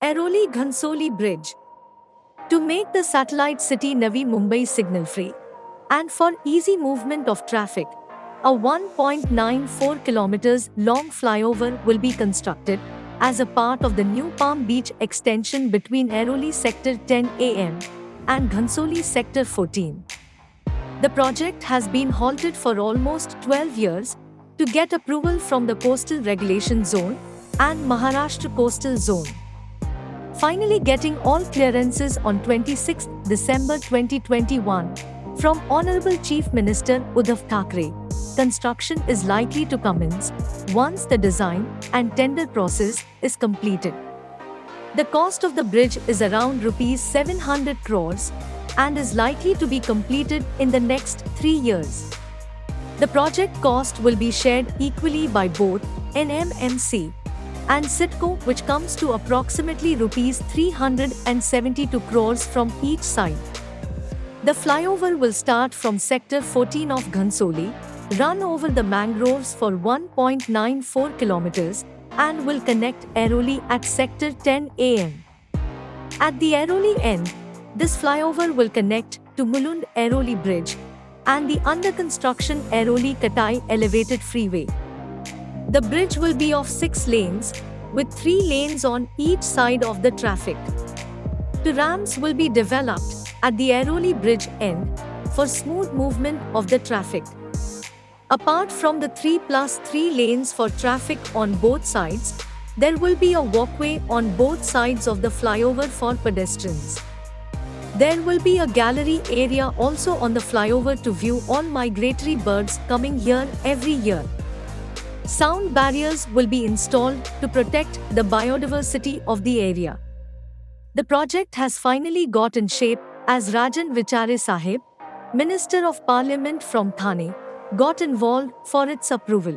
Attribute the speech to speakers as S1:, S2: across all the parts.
S1: Airoli-Ghansoli Bridge. To make the satellite city Navi Mumbai signal-free, and for easy movement of traffic, a 1.94 kilometers long flyover will be constructed as a part of the new Palm Beach extension between Airoli Sector 10 and Ghansoli Sector 14. The project has been halted for almost 12 years to get approval from the Coastal Regulation Zone and Maharashtra Coastal Zone. Finally getting all clearances on 26 December 2021 from Honorable Chief Minister Uddhav Thackeray, construction is likely to commence once the design and tender process is completed. The cost of the bridge is around Rs 700 crores and is likely to be completed in the next 3 years. The project cost will be shared equally by both NMMC and CIDCO, which comes to approximately Rs 372 crores from each side. The flyover will start from Sector 14 of Ghansoli, run over the mangroves for 1.94 kilometers, and will connect Airoli at Sector 10 AM. At the Airoli end, this flyover will connect to Mulund Airoli Bridge and the under-construction Airoli-Katai Elevated Freeway. The bridge will be of 6 lanes, with 3 lanes on each side of the traffic. 2 ramps will be developed at the Airoli Bridge end for smooth movement of the traffic. Apart from the 3+3 lanes for traffic on both sides, there will be a walkway on both sides of the flyover for pedestrians. There will be a gallery area also on the flyover to view all migratory birds coming here every year. Sound barriers will be installed to protect the biodiversity of the area. The project has finally got in shape as Rajan Vichare Sahib, Minister of Parliament from Thane, got involved for its approval.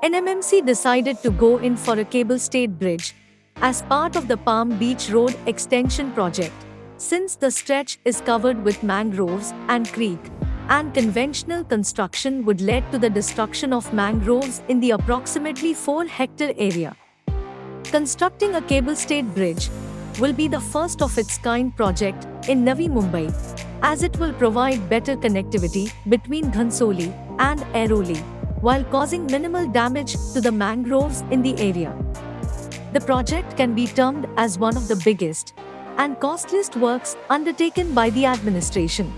S1: NMMC decided to go in for a cable-stayed bridge as part of the Palm Beach Road extension project, since the stretch is covered with mangroves and creek, and conventional construction would lead to the destruction of mangroves in the approximately 4-hectare area. Constructing a cable-stayed bridge will be the first of its kind project in Navi Mumbai, as it will provide better connectivity between Ghansoli and Airoli, while causing minimal damage to the mangroves in the area. The project can be termed as one of the biggest and costliest works undertaken by the administration.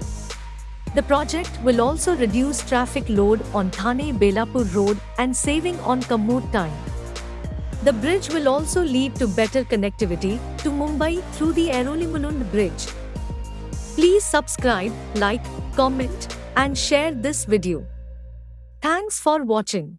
S1: The project will also reduce traffic load on Thane-Belapur road and saving on commute time. The bridge will also lead to better connectivity to Mumbai through the Airoli-Mulund bridge. Please subscribe, like, comment, and share this video. Thanks for watching.